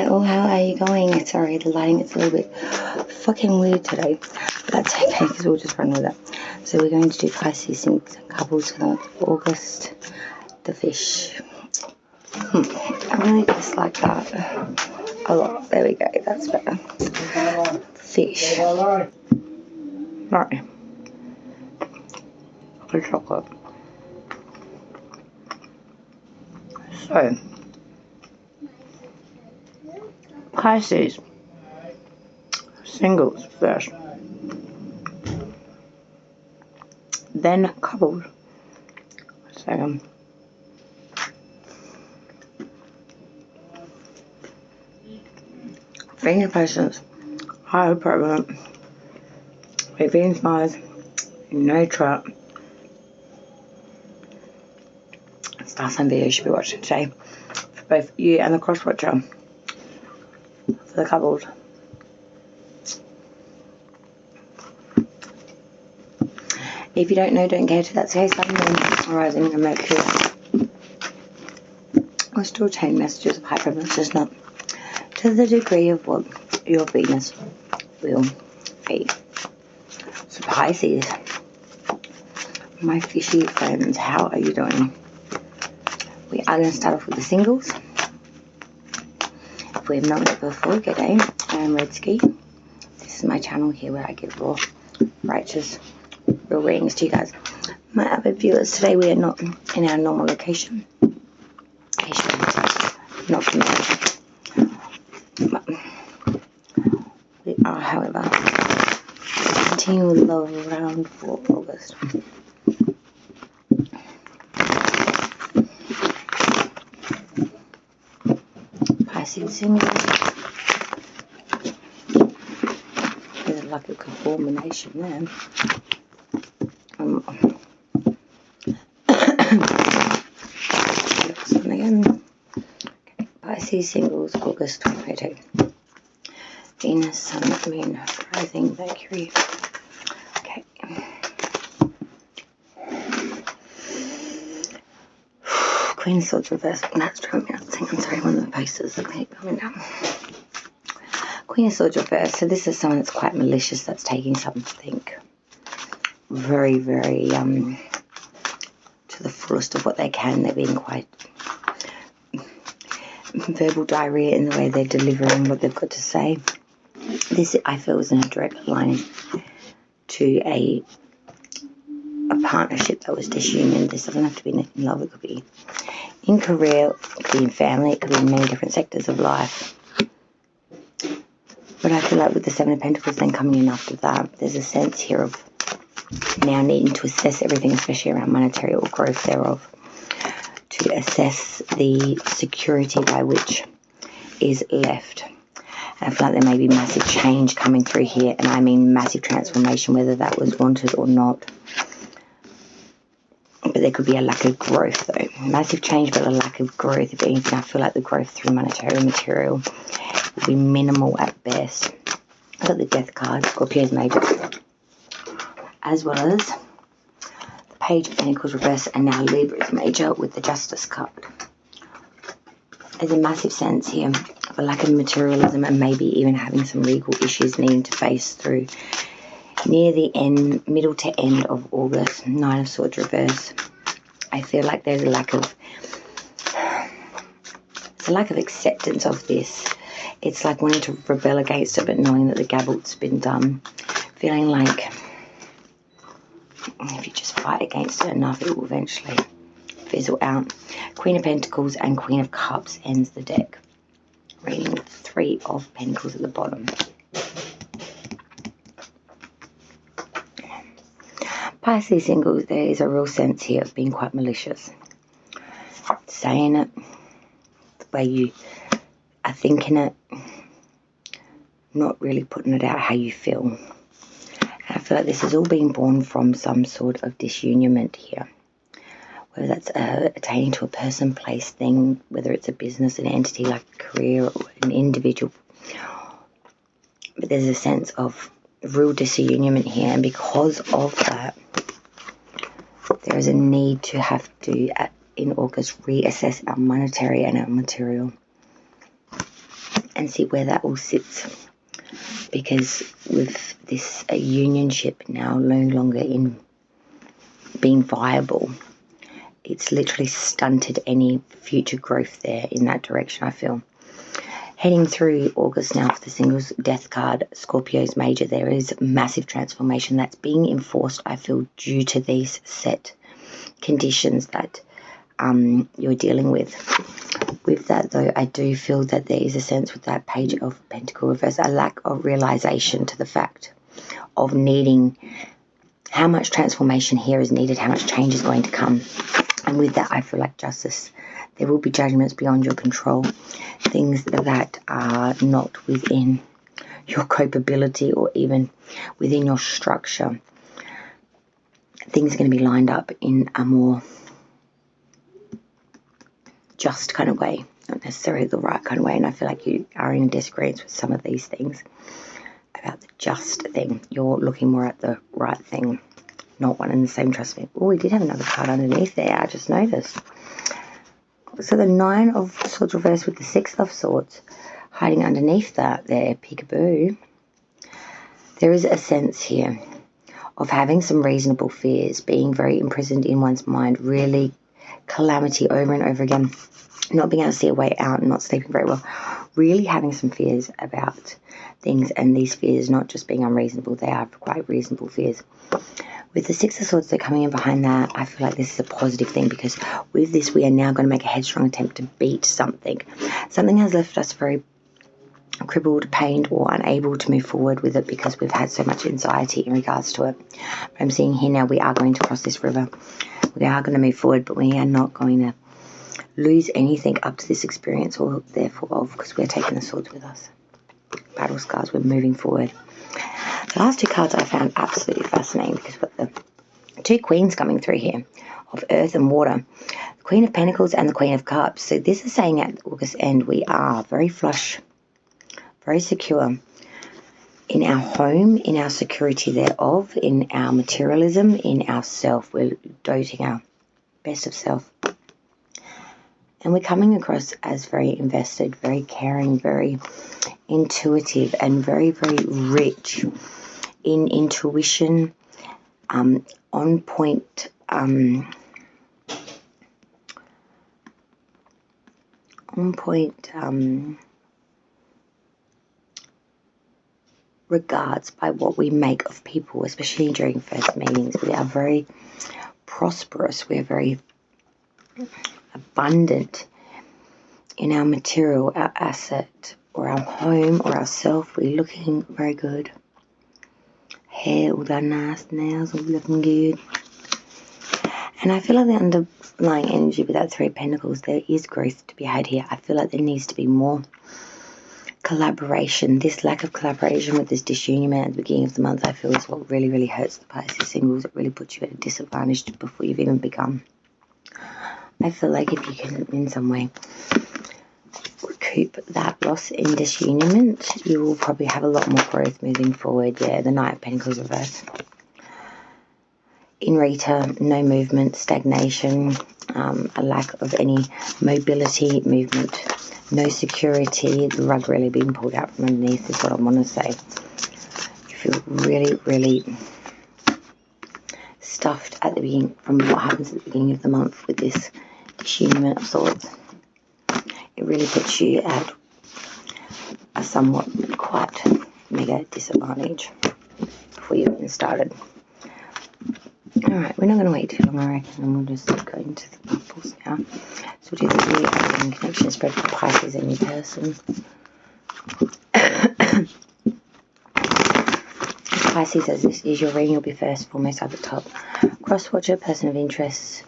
Oh, how are you going? Sorry, the lighting is a little bit fucking weird today, but that's okay because we'll just run with it. So we're going to do Pisces and couples for the month of August. The fish. I really dislike that a lot. There we go, that's better. Fish. Right. The chocolate. So, Pisces. Singles first. Then couples. So, Venus patience, high prevalent, with Venus Mars, no chart. Star sign video you should be watching today for both you and the cross watcher for the couples. If you don't know, don't care to that's okay. Sun, Moon, Rising, and Mercury will still change messages of high prevalence, just not to the degree of what your Venus will be. So Pisces, my fishy friends, how are you doing? We are going to start off with the singles. If we have not met before, good day. I am Red Ski. This is my channel here where I give raw, righteous, real readings to you guys. My avid viewers, today we are not in our normal location. Not familiar. But we are, however, continuing love around for August. Pisces singles. There's like a combination there. Again. Okay. Pisces singles, August 2022. Venus, Sun, Moon, Rising, Mercury. Okay. Queen of Swords reverse. That's driving me nuts. I'm sorry, one of the posters that keep coming down. Queen of Swords reverse. So this is someone that's quite malicious, that's taking something very, very to the fullest of what they can. They're being quite verbal diarrhea in the way they're delivering what they've got to say. This, I feel, is in a direct line to a partnership that was disunion. This doesn't have to be in love. It could be in career, it could be in family, it could be in many different sectors of life. But I feel like with the Seven of Pentacles then coming in after that, there's a sense here of now needing to assess everything, especially around monetary or growth thereof, to assess the security by which is left. And I feel like there may be massive change coming through here, and I mean massive transformation, whether that was wanted or not. But there could be a lack of growth though. Massive change, but a lack of growth. If anything, I feel like the growth through monetary material will be minimal at best. I got the Death card, Scorpio's major, as well as the Page of Pentacles reverse, and now Libra's major with the Justice card. There's a massive sense here of a lack of materialism, and maybe even having some legal issues needing to face through near the end, middle to end of August. Nine of Swords reverse. I feel like there's a lack of acceptance of this. It's like wanting to rebel against it, but knowing that the gavel's been done. Feeling like if you just fight against it enough, it will eventually fizzle out. Queen of Pentacles and Queen of Cups ends the deck. Reading with 3 of Pentacles at the bottom. Pisces singles, there is a real sense here of being quite malicious. Saying it the way you are thinking it, not really putting it out how you feel. And I feel like this is all being born from some sort of disunionment here. Whether that's attaining to a person, place, thing, whether it's a business, an entity like a career, or an individual. But there's a sense of real disunionment here, and because of that, there is a need to have to, in August, reassess our monetary and our material. and see where that all sits. Because with this unionship now no longer in being viable, it's literally stunted any future growth there in that direction, I feel. Heading through August now for the singles death card, Scorpio's major, there is massive transformation that's being enforced, I feel, due to these set conditions that you're dealing with. With that, though, I do feel that there is a sense with that Page of Pentacle reverse, a lack of realization to the fact of needing how much transformation here is needed, how much change is going to come. And with that, I feel like justice. There will be judgments beyond your control, things that are not within your capability or even within your structure. Things are going to be lined up in a more just kind of way, not necessarily the right kind of way. And I feel like you are in disagreement with some of these things about the just thing. You're looking more at the right thing, not one and the same, trust me. Oh, we did have another card underneath there, I just noticed. So the 9 of Swords reversed with the 6 of Swords hiding underneath that there, peekaboo. There is a sense here of having some reasonable fears, being very imprisoned in one's mind, really calamity over and over again, not being able to see a way out and not sleeping very well, really having some fears about things, and these fears not just being unreasonable, they are quite reasonable fears. With the 6 of Swords, they're coming in behind that. I feel like this is a positive thing, because with this, we are now going to make a headstrong attempt to beat something. Something has left us very crippled, pained, or unable to move forward with it because we've had so much anxiety in regards to it. But I'm seeing here now we are going to cross this river. We are going to move forward, but we are not going to lose anything up to this experience or therefore of, because we're taking the swords with us. Battle scars, we're moving forward. The last 2 cards I found absolutely fascinating, because we've got the 2 queens coming through here of earth and water. The Queen of Pentacles and the Queen of Cups. So this is saying at August end we are very flush, very secure in our home, in our security thereof, in our materialism, in our self. We're doting our best of self. And we're coming across as very invested, very caring, very intuitive, and very, very rich in intuition, on point, regards by what we make of people, especially during first meetings. We are very prosperous. We're very abundant in our material, our asset, or our home, or ourself. We're looking very good. Hair, all that nice nails, all looking good. And I feel like the underlying energy with that 3 of Pentacles, there is growth to be had here. I feel like there needs to be more collaboration. This lack of collaboration with this disunion at the beginning of the month, I feel, is what really, really hurts the Pisces singles. It really puts you at a disadvantage before you've even begun. I feel like if you can in some way recoup that loss in disunionment, you will probably have a lot more growth moving forward. Yeah, the Knight of Pentacles reverse. In Rita, no movement, stagnation, a lack of any mobility, movement, no security. The rug really being pulled out from underneath is what I want to say. You feel really, really stuffed at the beginning from what happens at the beginning of the month with this disunionment of Swords. It really puts you at a somewhat quite mega disadvantage before you even started. Alright, we're not going to wait too long, I reckon, and we'll just go into the bubbles now. So we'll do the reopening connection spread for Pisces and your person. Pisces, as this is your reading, you'll be first, foremost at the top. Cross-watcher, person of interest.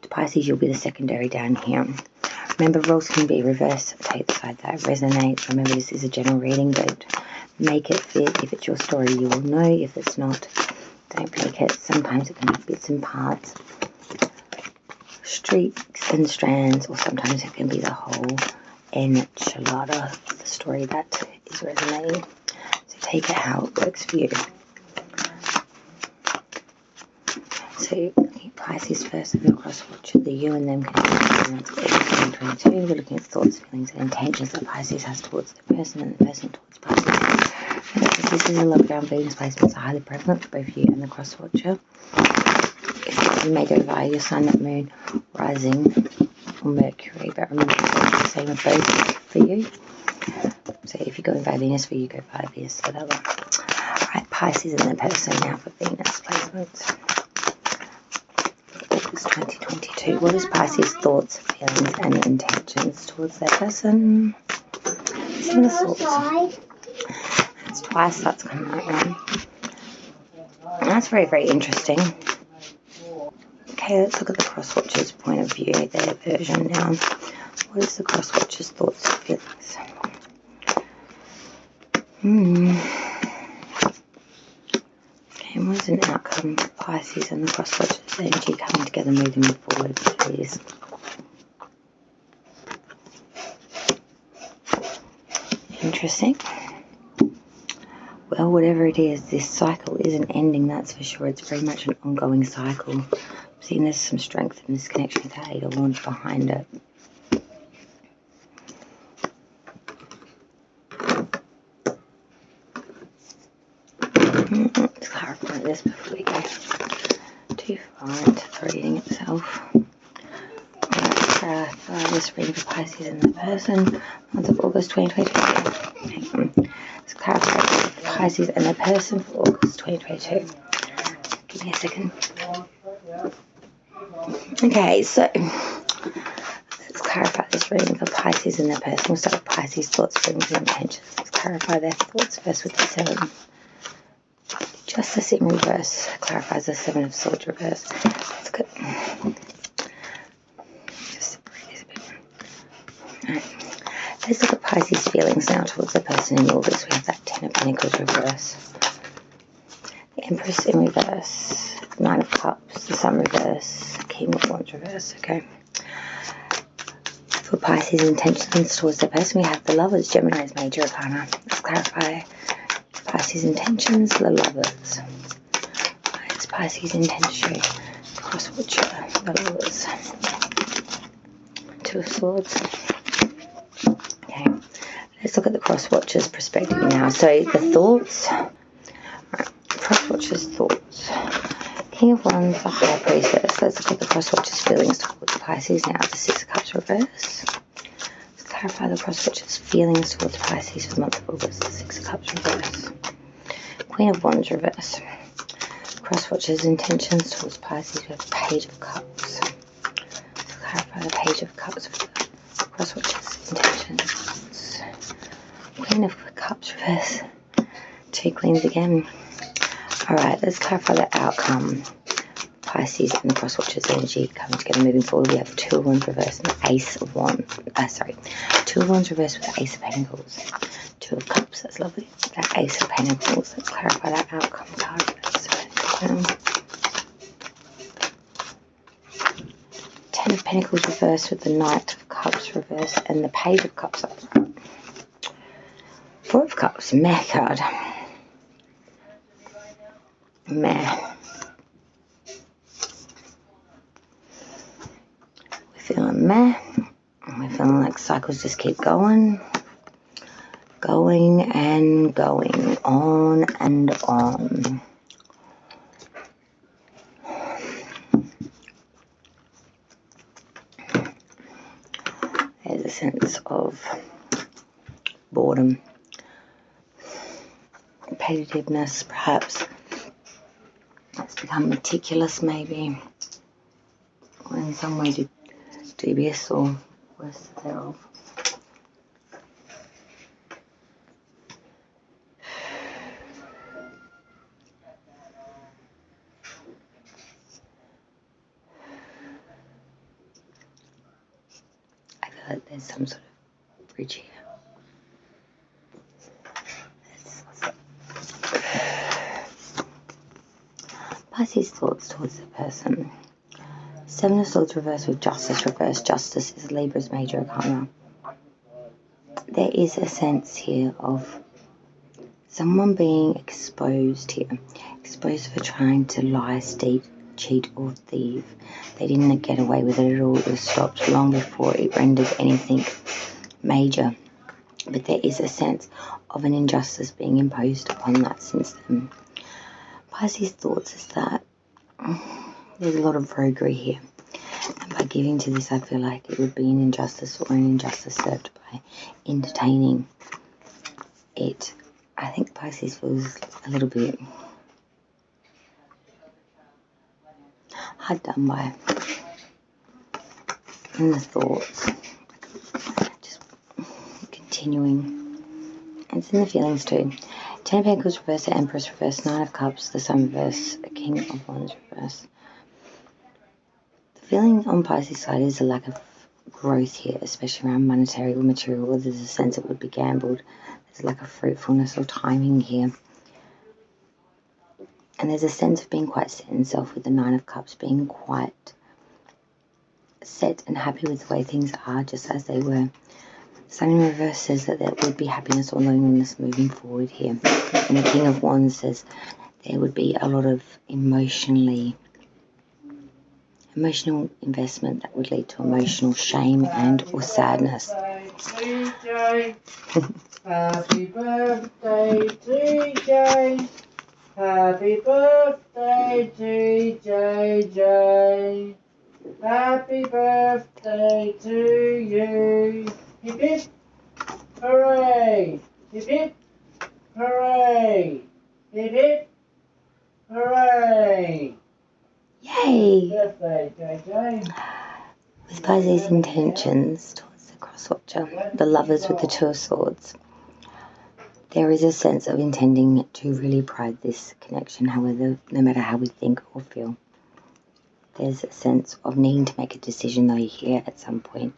To Pisces, you'll be the secondary down here. Remember, roles can be reversed. Take the side that resonates. Remember, this is a general reading. Don't make it fit. If it's your story, you will know. If it's not, don't make it. Sometimes it can be bits and parts, streaks and strands, or sometimes it can be the whole enchilada of the story that is resonating. So take it how it works for you. So Pisces first and the cross watcher, the you and them connection of August 2022. We're looking at thoughts, feelings, and intentions that Pisces has towards the person and the person towards Pisces. This is a lockdown Venus placements are highly prevalent for both you and the cross watcher. You may go via your sun, moon, rising, or Mercury, but remember it's the same with both for you. So if you go via Venus for you, go via Venus for the other. Alright, Pisces and the person now for Venus placements. August 2022. What is Pisces' thoughts, feelings, and intentions towards their person? Seeing the thoughts. It's twice that's coming out now. That's very, very interesting. Okay, let's look at the cross watcher's point of view, their version now. What is the cross watcher's thoughts and feelings? Okay, what is an outcome for Pisces and the cross watcher's energy coming together, moving forward, please? Interesting. Well, whatever it is, this cycle isn't ending, that's for sure. It's very much an ongoing cycle. I'm seeing there's some strength in this connection with the Eight of Wands behind it. Let's clarify this before we go too far into the reading itself. Let's clarify this reading for Pisces and the person. Month of August 2022. Let's clarify Pisces and the person for August 2022. Give me a second. Okay, so let's clarify this reading for Pisces and their person. We'll start with Pisces' thoughts, feelings, and intentions. Let's clarify their thoughts first with the 7. Justice in reverse clarifies the 7 of Swords reverse. That's good. Just separate this a bit. Alright. Let's look at Pisces' feelings now towards the person in August. We have that 10 of Pentacles reverse. The Empress in reverse. 9 of Cups. The Sun reverse. King of Wands reverse. Okay. For Pisces' intentions towards the person, we have the Lovers, Gemini's major arcana. Let's clarify Pisces' intentions, the Lovers. It's Pisces' intention. Cross watcher, the Lovers. 2 of Swords. Okay, let's look at the cross watcher's perspective now. So the thoughts. Right, cross watcher's thoughts. King of Wands, the High Priestess. Let's look at the cross watcher's feelings towards Pisces now. The 6 of Cups reverse. Let's clarify the cross watcher's feelings towards Pisces for the month of August. The 6 of Cups reverse. Queen of Wands reverse. Cross watcher's intentions towards Pisces. We have the Page of Cups. Let's clarify the Page of Cups for the cross watcher's intentions. Queen of Cups reverse. 2 Queens again. Alright, let's clarify the outcome. Pisces and the cross watcher's energy coming together, moving forward. We have the 2 of Wands reverse and the Ace of Wands. 2 of Wands reverse with the Ace of Pentacles. 2 of Cups, that's lovely. That Ace of Pentacles. Let's clarify that outcome card. So, 10 of Pentacles reverse with the Knight of Cups reverse and the Page of Cups up front. 4 of Cups, Meh card. Meh. We're feeling meh. We're feeling like cycles just keep going. Going and going. On and on. There's a sense of boredom. Competitiveness, perhaps. It's become meticulous, maybe. Or in some way dubious or worse thereof. I feel like there's some sort of bridge here. Pisces' thoughts towards the person. 7 of Swords reversed with Justice reversed. Justice is Libra's major arcana. There is a sense here of someone being exposed here. Exposed for trying to lie, cheat or thieve. They didn't get away with it at all. It was stopped long before it rendered anything major. But there is a sense of an injustice being imposed upon that since then. Pisces' thoughts is that there's a lot of roguery here. And by giving to this, I feel like it would be an injustice or an injustice served by entertaining it. I think Pisces feels a little bit hard done by in the thoughts. Just continuing. And it's in the feelings too. 10 of Pentacles reverse, the Empress reverse, 9 of Cups, the Sun reverse, the King of Wands reverse. The feeling on Pisces' side is a lack of growth here, especially around monetary or material, or there's a sense it would be gambled. There's a lack of fruitfulness or timing here. And there's a sense of being quite set in self with the 9 of Cups, being quite set and happy with the way things are, just as they were. Sun in reverse says that there would be happiness or loneliness moving forward here. And the King of Wands says there would be a lot of emotional investment that would lead to emotional shame and or sadness. Happy birthday, TJ. Happy birthday, TJ. Happy birthday to you. Hip hip, hooray! Hip hip, hooray! Hip hip, hooray! Yay! Birthday, JJ. With Pisces' intentions towards the cross-watcher, the lovers with the 2 of Swords, there is a sense of intending to really pride this connection, however, no matter how we think or feel. There's a sense of needing to make a decision though here at some point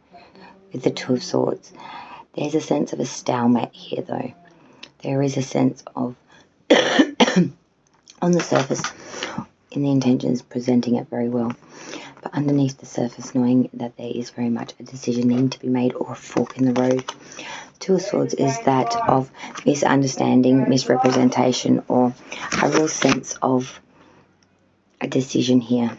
with the 2 of Swords. There's a sense of a stalemate here though. There is a sense of, on the surface, in the intentions, presenting it very well. But underneath the surface, knowing that there is very much a decision needing to be made or a fork in the road. 2 of Swords is that of misunderstanding, misrepresentation, or a real sense of a decision here.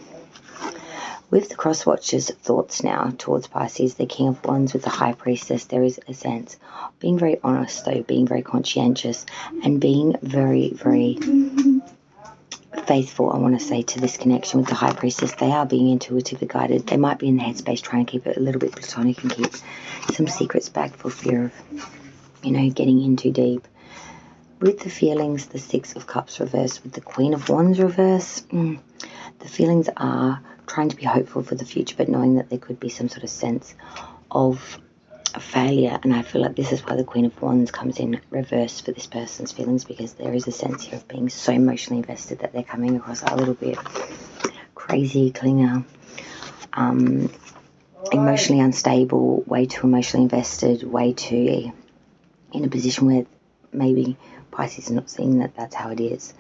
With the cross-watcher's thoughts now towards Pisces, the King of Wands with the High Priestess, there is a sense of being very honest though, being very conscientious, and being very, very faithful, I want to say, to this connection with the High Priestess. They are being intuitively guided. They might be in the headspace trying to keep it a little bit platonic and keep some secrets back for fear of, getting in too deep. With the feelings, the 6 of Cups reversed with the Queen of Wands reverse, the feelings are trying to be hopeful for the future, but knowing that there could be some sort of sense of a failure. And I feel like this is why the Queen of Wands comes in reverse for this person's feelings, because there is a sense here of being so emotionally invested that they're coming across a little bit crazy, clinger, emotionally unstable, way too emotionally invested, way too in a position where maybe Pisces is not seeing that that's how it is.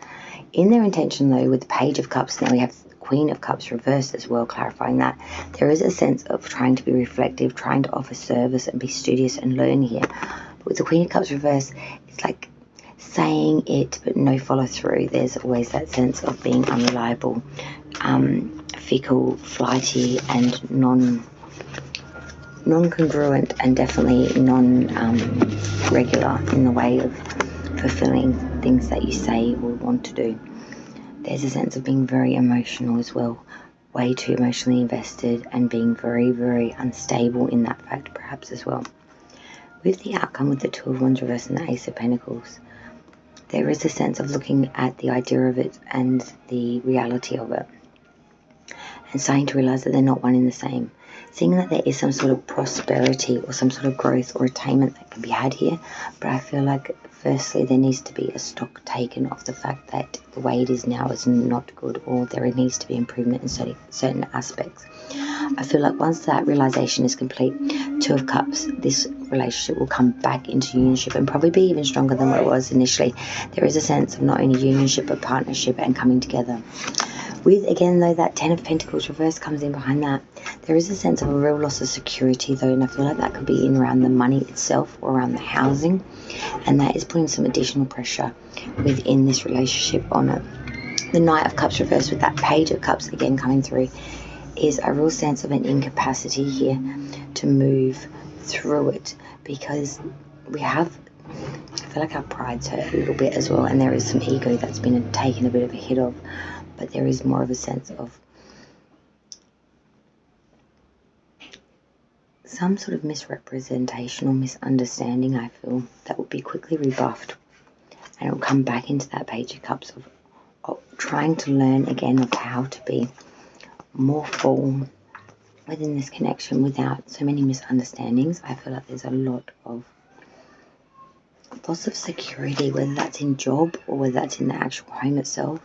In their intention though, with the Page of Cups, now we have the Queen of Cups reversed as well, clarifying that there is a sense of trying to be reflective, trying to offer service and be studious and learn here. But with the Queen of Cups reversed, it's like saying it but no follow through. There's always that sense of being unreliable, fickle, flighty, and non-congruent, and definitely non-regular in the way of fulfilling things that you say or want to do. There's a sense of being very emotional as well, way too emotionally invested, and being very, very unstable in that fact perhaps as well. With the outcome with the 2 of Wands reversed and the Ace of Pentacles, there is a sense of looking at the idea of it and the reality of it, and starting to realize that they're not one in the same. Seeing that there is some sort of prosperity or some sort of growth or attainment that can be had here, but I feel like firstly there needs to be a stock taken of the fact that the way it is now is not good, or there needs to be improvement in certain aspects. I feel like once that realization is complete, 2 of Cups, this relationship will come back into unionship and probably be even stronger than what it was initially. There is a sense of not only unionship but partnership and coming together. With, again, though, that 10 of Pentacles reverse comes in behind that, there is a sense of a real loss of security, though, and I feel like that could be in around the money itself or around the housing, and that is putting some additional pressure within this relationship on it. the Knight of Cups reversed with that Page of Cups again coming through is a real sense of an incapacity here to move through it, because we have, I feel like our pride's hurt a little bit as well, and there is some ego that's been taken a bit of a hit of, but there is more of a sense of some sort of misrepresentation or misunderstanding, I feel, that will be quickly rebuffed, and it will come back into that Page of Cups of trying to learn again of how to be more full within this connection without so many misunderstandings. I feel like there's a lot of loss of security, whether that's in job or whether that's in the actual home itself.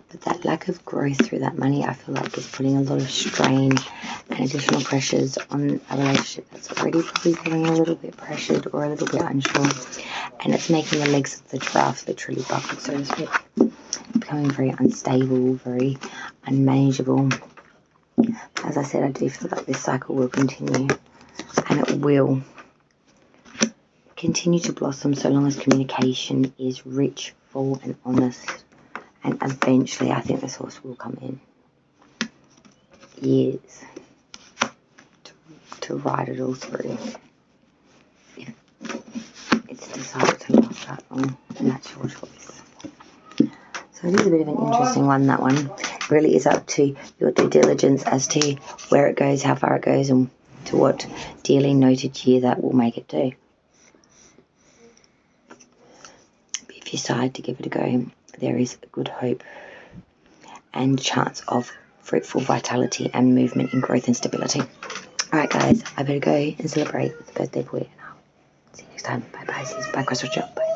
But that lack of growth through that money, I feel like, is putting a lot of strain and additional pressures on a relationship that's already probably feeling a little bit pressured or a little bit unsure. And it's making the legs of the giraffe literally buckle, so to speak. Becoming very unstable, very unmanageable. As I said, I do feel like this cycle will continue, and it will continue to blossom so long as communication is rich, full and honest, and eventually I think the source will come in. Years to ride it all through. If it's decided to last that long, and that's your choice. So it is a bit of an interesting one, that one. It really is up to your due diligence as to where it goes, how far it goes, and to what dearly noted year that will make it do. If you decide to give it a go, there is good hope and chance of fruitful vitality and movement in growth and stability. Alright guys, I better go and celebrate with the birthday boy, and I'll see you next time. Bye Pisces, bye Crystal Shop, bye.